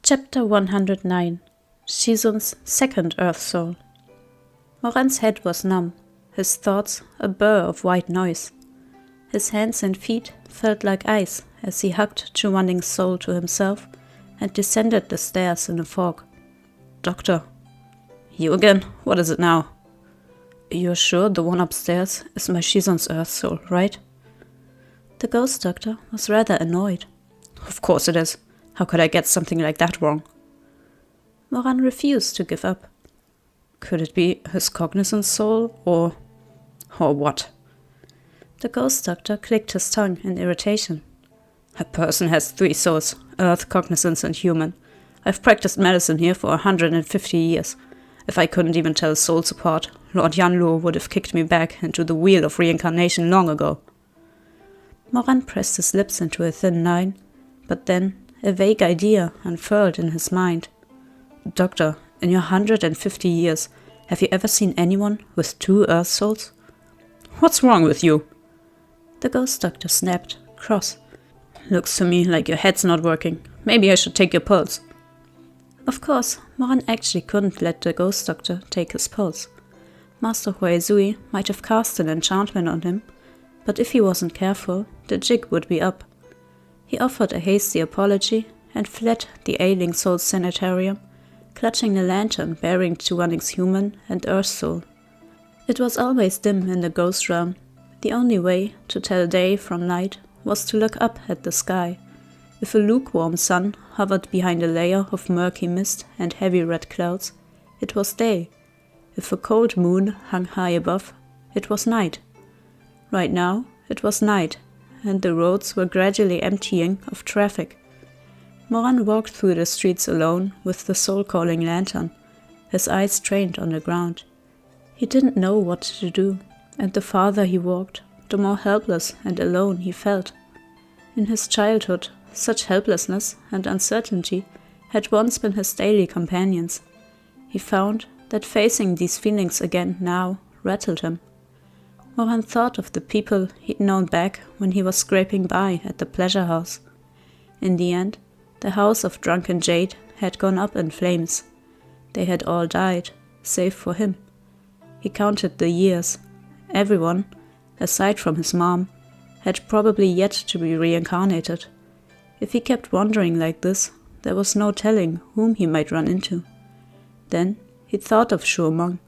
Chapter 109 Shizun's second Earth Soul. Moran's head was numb, his thoughts a burr of white noise. His hands and feet felt like ice as he hugged Chu Wanning's soul to himself and descended the stairs in a fog. "Doctor." "You again? What is it now?" "You're sure the one upstairs is my Shizun's Earth Soul, right?" The ghost doctor was rather annoyed. "Of course it is. How could I get something like that wrong?" Moran refused to give up. Could it be his cognizant soul, or what? The ghost doctor clicked his tongue in irritation. "A person has 3 souls, Earth, Cognizance, and Human. I've practiced medicine here for 150 years. If I couldn't even tell souls apart, Lord Yanluo would have kicked me back into the wheel of reincarnation long ago." Moran pressed his lips into a thin line, but then a vague idea unfurled in his mind. "Doctor, in your 150 years, have you ever seen anyone with 2 Earth souls?" "What's wrong with you?" The ghost doctor snapped, cross. "Looks to me like your head's not working. Maybe I should take your pulse." Of course, Moran actually couldn't let the ghost doctor take his pulse. Master Huizui might have cast an enchantment on him, but if he wasn't careful, the jig would be up. He offered a hasty apology and fled the ailing soul's sanitarium, clutching the lantern bearing Chu Wanning's human and earth soul. It was always dim in the ghost realm. The only way to tell day from night was to look up at the sky. If a lukewarm sun hovered behind a layer of murky mist and heavy red clouds, it was day. If a cold moon hung high above, it was night. Right now, it was night, and the roads were gradually emptying of traffic. Moran walked through the streets alone with the soul-calling lantern, his eyes trained on the ground. He didn't know what to do, and the farther he walked, the more helpless and alone he felt. In his childhood, such helplessness and uncertainty had once been his daily companions. He found that facing these feelings again now rattled him. Moran thought of the people he'd known back when he was scraping by at the pleasure house. In the end, the house of drunken jade had gone up in flames. They had all died, save for him. He counted the years. Everyone, aside from his mom, had probably yet to be reincarnated. If he kept wandering like this, there was no telling whom he might run into. Then he thought of Shu Meng.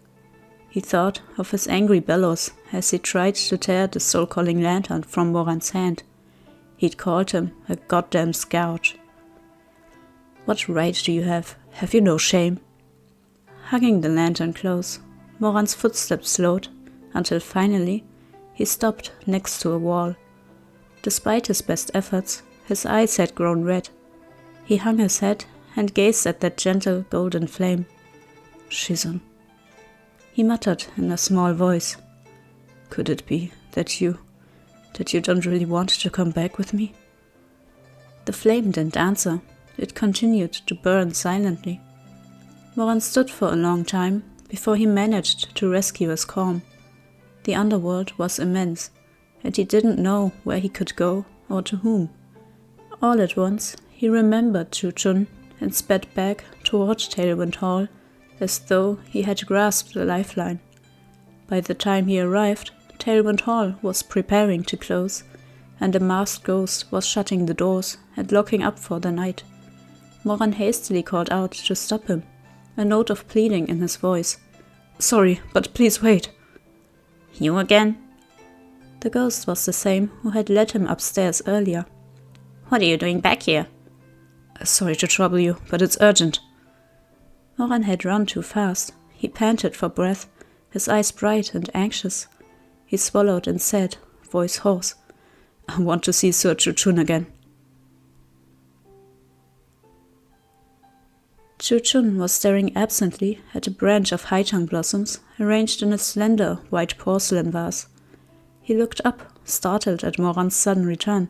He thought of his angry bellows as he tried to tear the soul-calling lantern from Moran's hand. He'd called him a goddamn scourge. "What right do you have? Have you no shame?" Hugging the lantern close, Moran's footsteps slowed, until finally he stopped next to a wall. Despite his best efforts, his eyes had grown red. He hung his head and gazed at that gentle golden flame. "Shizun," he muttered in a small voice. "Could it be that you don't really want to come back with me?" The flame didn't answer. It continued to burn silently. Moran stood for a long time before he managed to rescue his calm. The underworld was immense, and he didn't know where he could go or to whom. All at once, he remembered Chu Xun and sped back toward Tailwind Hall as though he had grasped a lifeline. By the time he arrived, Tailwind Hall was preparing to close, and a masked ghost was shutting the doors and locking up for the night. Moran hastily called out to stop him, a note of pleading in his voice. "Sorry, but please wait." "You again?" The ghost was the same who had led him upstairs earlier. "What are you doing back here?" "Sorry to trouble you, but it's urgent." Moran had run too fast. He panted for breath, his eyes bright and anxious. He swallowed and said, voice hoarse, "I want to see Sir Chu Xun again." Chu Xun was staring absently at a branch of haichang blossoms arranged in a slender white porcelain vase. He looked up, startled at Moran's sudden return.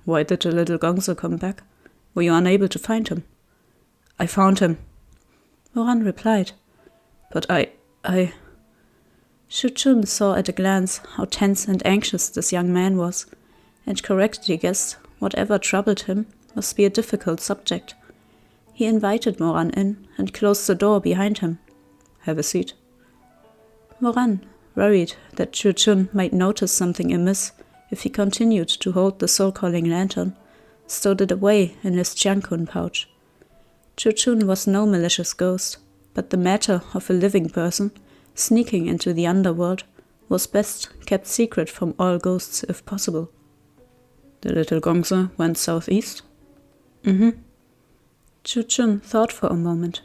"Why did the little gongzer come back? Were you unable to find him?" "I found him," Moran replied. "But I... Chu Xun saw at a glance how tense and anxious this young man was, and correctly guessed whatever troubled him must be a difficult subject. he invited Moran in and closed the door behind him. "Have a seat." Moran, worried that Chu Xun might notice something amiss if he continued to hold the soul-calling lantern, stowed it away in his Jiankun pouch. Chu Xun was no malicious ghost, but the matter of a living person sneaking into the underworld was best kept secret from all ghosts if possible. "The little Gongse went southeast?" "Mm-hmm." Chu Xun thought for a moment.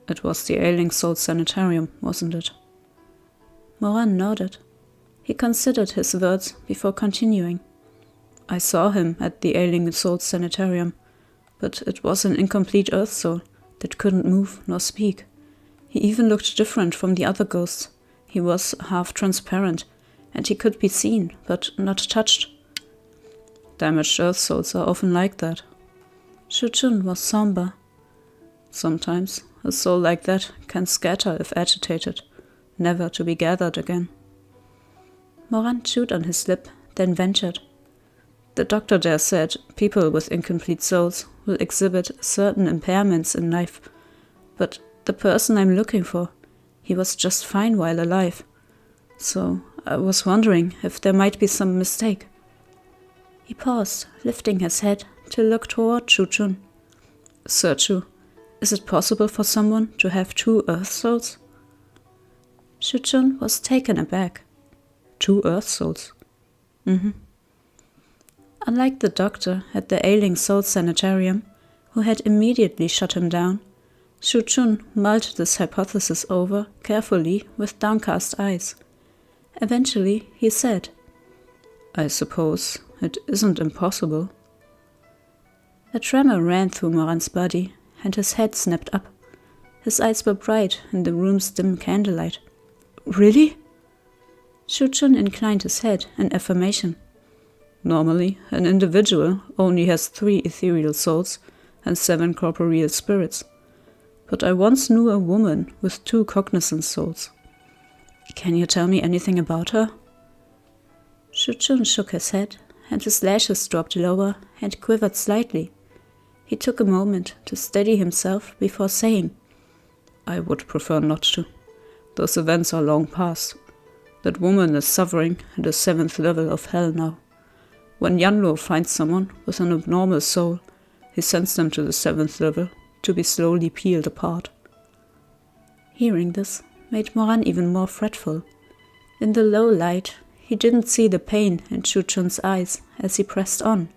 "It was the ailing soul sanitarium, wasn't it?" Moran nodded. He considered his words before continuing. "I saw him at the ailing soul sanitarium, but it was an incomplete earth soul that couldn't move nor speak. He even looked different from the other ghosts. He was half transparent, and he could be seen, but not touched." "Damaged earth souls are often like that." Chu Xun was somber. "Sometimes a soul like that can scatter if agitated, never to be gathered again." Moran chewed on his lip, then ventured. "The doctor there said people with incomplete souls will exhibit certain impairments in life, but the person I'm looking for, he was just fine while alive. So I was wondering if there might be some mistake." He paused, lifting his head to look toward Chu Xun. "Sir Chu, is it possible for someone to have two earth souls?" Chu Xun was taken aback. "Two earth souls?" "Mm-hmm." Unlike the doctor at the ailing soul sanitarium, who had immediately shut him down, Chu Xun mulled this hypothesis over carefully with downcast eyes. Eventually he said, "I suppose it isn't impossible." A tremor ran through Moran's body, and his head snapped up. His eyes were bright in the room's dim candlelight. "Really?" Chu Xun inclined his head in affirmation. "Normally, an individual only has 3 ethereal souls and 7 corporeal spirits. But I once knew a woman with 2 cognizant souls." "Can you tell me anything about her?" Chu Xun shook his head, and his lashes dropped lower and quivered slightly. He took a moment to steady himself before saying, "I would prefer not to. Those events are long past. That woman is suffering in the 7th level of hell now. When Yanlo finds someone with an abnormal soul, he sends them to the 7th level to be slowly peeled apart." Hearing this made Moran even more fretful. In the low light, he didn't see the pain in Chu Xun's eyes as he pressed on.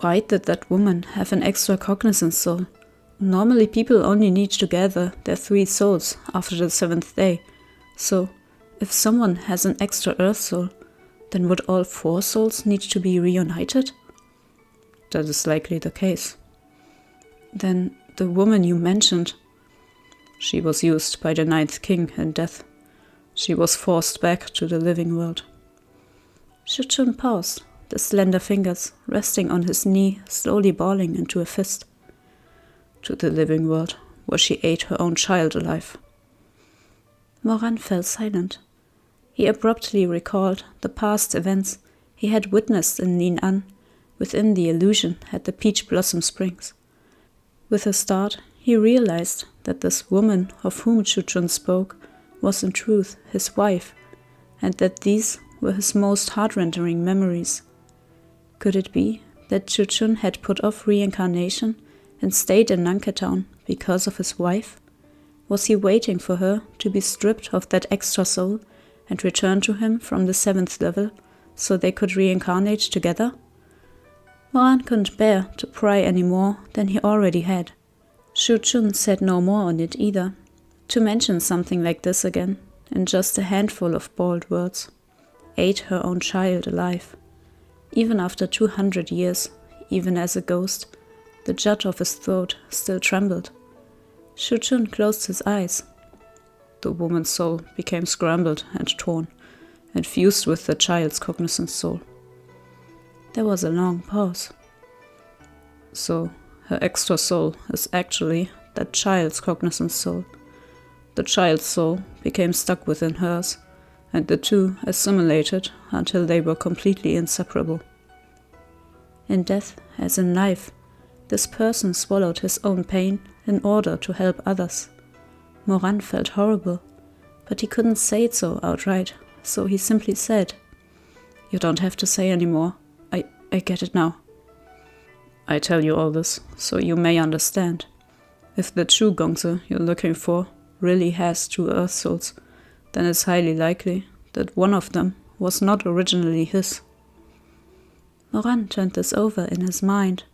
"Why did that woman have an extra cognizant soul? Normally people only need to gather their 3 souls after the 7th day, so if someone has an extra earth soul, then would all 4 souls need to be reunited?" "That is likely the case." "Then the woman you mentioned—" "She was used by the 9th king in death. She was forced back to the living world." Chu Xun paused, the slender fingers resting on his knee slowly balling into a fist. "To the living world, where she ate her own child alive." Moran fell silent. He abruptly recalled the past events he had witnessed in Nin'an, within the illusion at the Peach Blossom Springs. With a start, he realized that this woman of whom Chu Xun spoke was in truth his wife, and that these were his most heart-rending memories. Could it be that Chu Xun had put off reincarnation and stayed in Nanketown because of his wife? Was he waiting for her to be stripped of that extra soul and return to him from the 7th level so they could reincarnate together? Moran couldn't bear to pry any more than he already had. Chu Xun said no more on it either. To mention something like this again, in just a handful of bald words. Ate her own child alive. Even after 200 years, even as a ghost, the jut of his throat still trembled. Chu Xun closed his eyes. The woman's soul became scrambled and torn, and fused with the child's cognizant soul. There was a long pause. So, her extra soul is actually that child's cognizant soul. The child's soul became stuck within hers, and the two assimilated until they were completely inseparable. In death, as in life, This person swallowed his own pain in order to help others. Moran felt horrible, but he couldn't say it so outright, so he simply said, "You don't have to say anymore. I get it now. I tell you all this so you may understand. If the Chu Gongse you're looking for really has 2 Earth Souls, then it's highly likely that one of them was not originally his." Moran turned this over in his mind.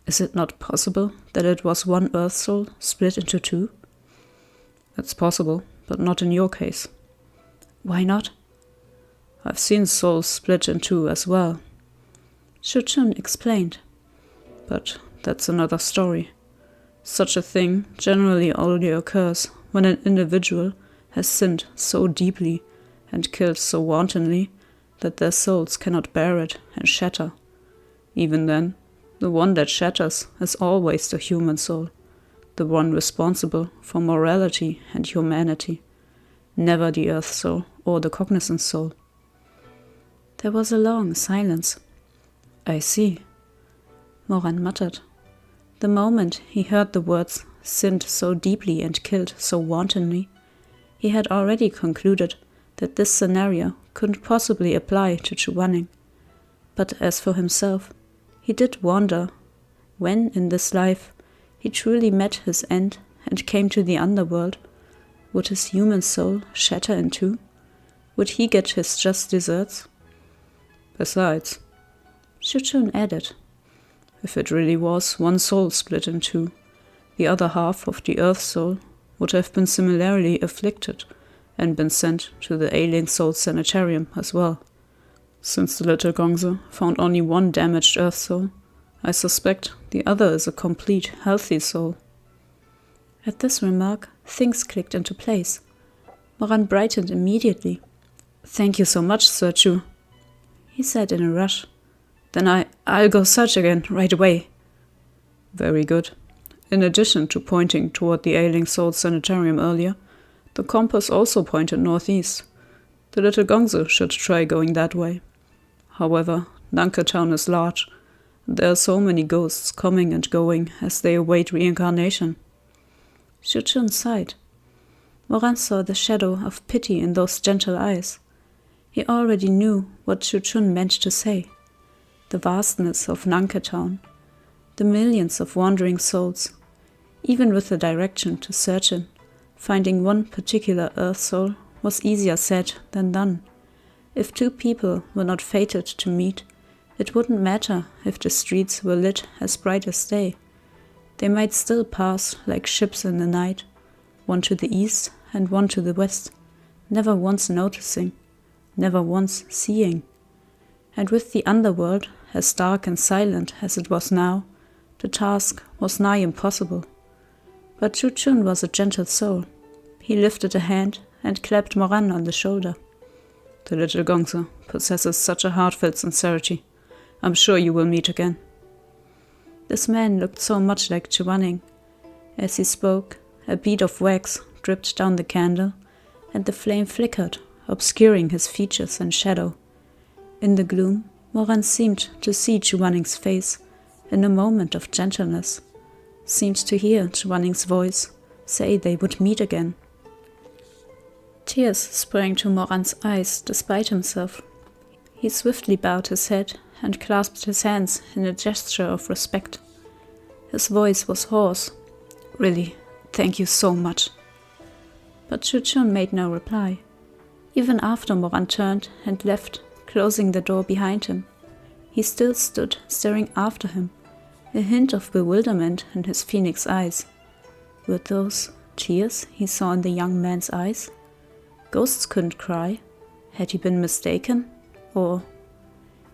Is it not possible that it was 1 Earth Soul split into 2? It's possible, but not in your case. Why not? I've seen souls split in 2 as well. Chu Xun explained. But that's another story. Such a thing generally only occurs when an individual has sinned so deeply and killed so wantonly that their souls cannot bear it and shatter. Even then, the one that shatters is always the human soul, the one responsible for morality and humanity, never the Earth Soul or the Cognizant Soul. There was a long silence. I see, Moran muttered. The moment he heard the words sinned so deeply and killed so wantonly, he had already concluded that this scenario couldn't possibly apply to Chu Wanning. But as for himself, he did wonder when in this life he truly met his end and came to the underworld. Would his human soul shatter in 2? Would he get his just deserts? Besides, Chu Xun added, if it really was 1 soul split in 2, the other half of the Earth Soul would have been similarly afflicted and been sent to the Ailing Soul Sanitarium as well. Since the little Gongse found only 1 damaged Earth Soul, I suspect the other is a complete, healthy soul. At this remark, things clicked into place. Moran brightened immediately. Thank you so much, Sir Chu, he said in a rush. Then I'll go search again right away. Very good. In addition to pointing toward the Ailing Soul Sanitarium earlier, the compass also pointed northeast. The little Gongse should try going that way. However, Nanke Town is large. There are so many ghosts coming and going as they await reincarnation. Chu Xun sighed. Moran saw the shadow of pity in those gentle eyes. He already knew what Chu Xun meant to say. The vastness of Nanke Town, the millions of wandering souls, even with the direction to search in, finding 1 particular Earth Soul was easier said than done. If 2 people were not fated to meet, it wouldn't matter if the streets were lit as bright as day. They might still pass like ships in the night, 1 to the east and 1 to the west, never once noticing, never once seeing. And with the underworld as dark and silent as it was now, the task was nigh impossible. But Chu Xun was a gentle soul. He lifted a hand and clapped Moran on the shoulder. The little Gongse possesses such a heartfelt sincerity. I'm sure you will meet again. This man looked so much like Chu Wanning. As he spoke, a bead of wax dripped down the candle, and the flame flickered, obscuring his features and shadow. In the gloom, Moran seemed to see Chu Wanning's face in a moment of gentleness, seemed to hear Chu Wanning's voice say they would meet again. Tears sprang to Moran's eyes despite himself. He swiftly bowed his head and clasped his hands in a gesture of respect. His voice was hoarse. Really, thank you so much. But Chu Xun made no reply, even after Moran turned and left, closing the door behind him. He still stood staring after him, a hint of bewilderment in his phoenix eyes. Were those tears he saw in the young man's eyes? Ghosts couldn't cry. Had he been mistaken? Or...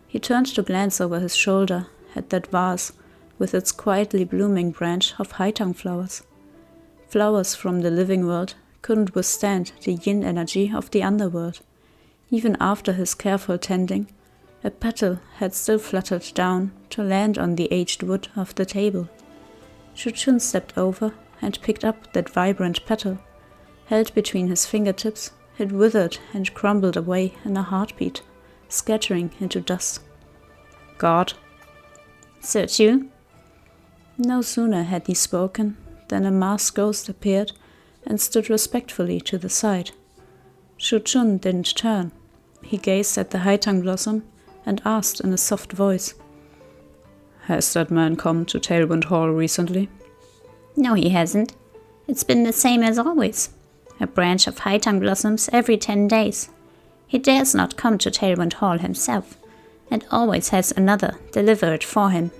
He turned to glance over his shoulder at that vase with its quietly blooming branch of haitang flowers. Flowers from the living world couldn't withstand the yin energy of the underworld. Even after his careful tending, a petal had still fluttered down to land on the aged wood of the table. Chu Xun stepped over and picked up that vibrant petal. Held between his fingertips, it withered and crumbled away in a heartbeat, scattering into dust. God. Sir Chu? No sooner had he spoken than a masked ghost appeared and stood respectfully to the side. Chu Xun didn't turn. He gazed at the Haitang blossom and asked in a soft voice, "Has that man come to Tailwind Hall recently?" No, he hasn't. It's been the same as always. A branch of Haitang blossoms every 10 days. He dares not come to Tailwind Hall himself, and always has another deliver it for him.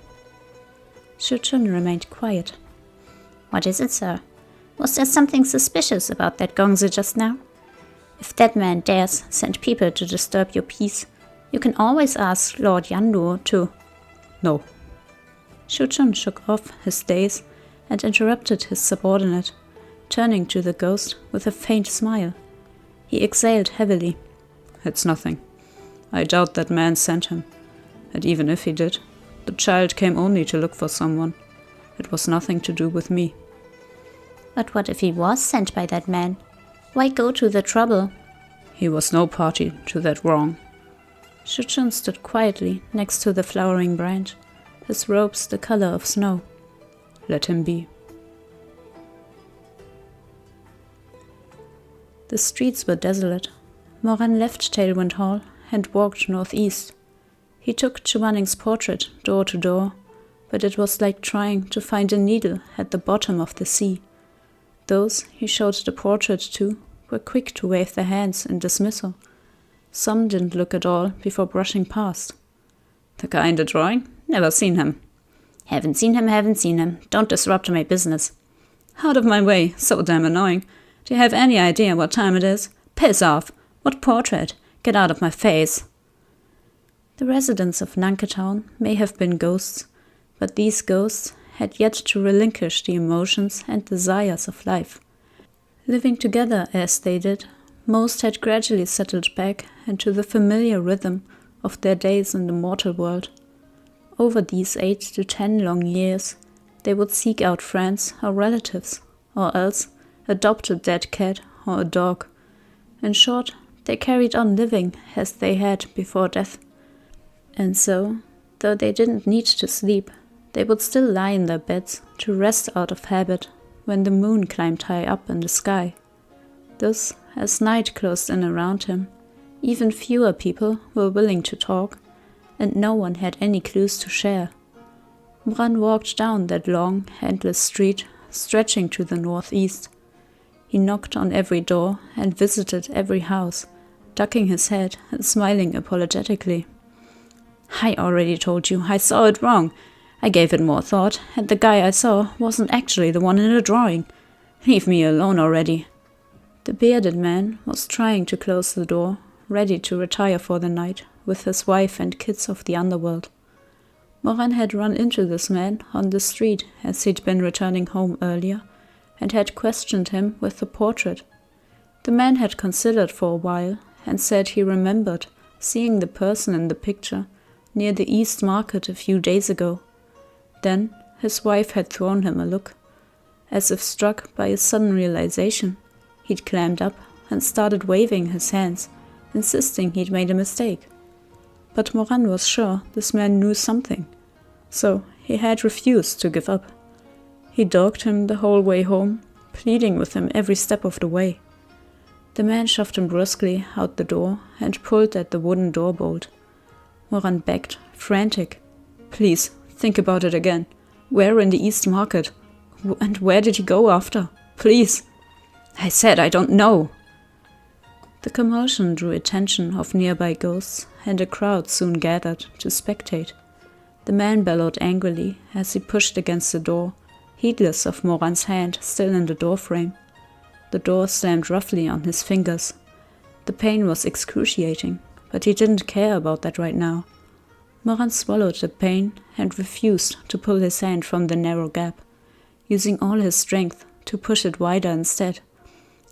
Chu Xun remained quiet. What is it, sir? Was there something suspicious about that gongzi just now? If that man dares send people to disturb your peace, you can always ask Lord Yanduo to— No. Chu Xun shook off his daze and interrupted his subordinate, turning to the ghost with a faint smile. He exhaled heavily. It's nothing. I doubt that man sent him. And even if he did, the child came only to look for someone. It was nothing to do with me. But what if he was sent by that man? Why go to the trouble? He was no party to that wrong. Chu Xun stood quietly next to the flowering branch, his robes the color of snow. Let him be. The streets were desolate. Moran left Tailwind Hall and walked northeast. He took Chu Wanning's portrait door to door, but it was like trying to find a needle at the bottom of the sea. Those he showed the portrait to were quick to wave their hands in dismissal. Some didn't look at all before brushing past. The guy in the drawing? Never seen him. Haven't seen him. Don't disrupt my business. Out of my way, so damn annoying. Do you have any idea what time it is? Piss off. What portrait? Get out of my face. The residents of Nankatown may have been ghosts, but these ghosts had yet to relinquish the emotions and desires of life. Living together as they did, most had gradually settled back into the familiar rhythm of their days in the mortal world. Over these 8 to 10 long years, they would seek out friends or relatives, or else adopt a dead cat or a dog. In short, they carried on living as they had before death. And so, though they didn't need to sleep, they would still lie in their beds to rest out of habit when the moon climbed high up in the sky. Thus, as night closed in around him, even fewer people were willing to talk, and no one had any clues to share. Moran walked down that long, endless street, stretching to the northeast. He knocked on every door and visited every house, ducking his head and smiling apologetically. I already told you, I saw it wrong. I gave it more thought, and the guy I saw wasn't actually the one in the drawing. Leave me alone already. The bearded man was trying to close the door, ready to retire for the night with his wife and kids of the underworld. Moran had run into this man on the street as he'd been returning home earlier, and had questioned him with the portrait. The man had considered for a while, and said he remembered seeing the person in the picture near the East Market a few days ago. Then his wife had thrown him a look. As if struck by a sudden realization, he'd climbed up and started waving his hands, insisting he'd made a mistake. But Moran was sure this man knew something, so he had refused to give up. He dogged him the whole way home, pleading with him every step of the way. The man shoved him brusquely out the door and pulled at the wooden door bolt. Moran begged, frantic. Please, think about it again. Where in the East Market? And where did he go after? Please. I said I don't know. The commotion drew attention of nearby ghosts, and a crowd soon gathered to spectate. The man bellowed angrily as he pushed against the door, heedless of Moran's hand still in the doorframe. The door slammed roughly on his fingers. The pain was excruciating, but he didn't care about that right now. Moran swallowed the pain and refused to pull his hand from the narrow gap, using all his strength to push it wider instead.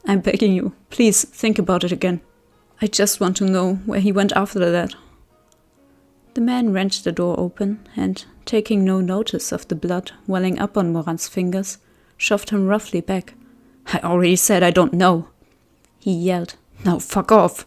I'm begging you, please think about it again. I just want to know where he went after that. The man wrenched the door open and, taking no notice of the blood welling up on Moran's fingers, shoved him roughly back. I already said I don't know, he yelled. Now fuck off.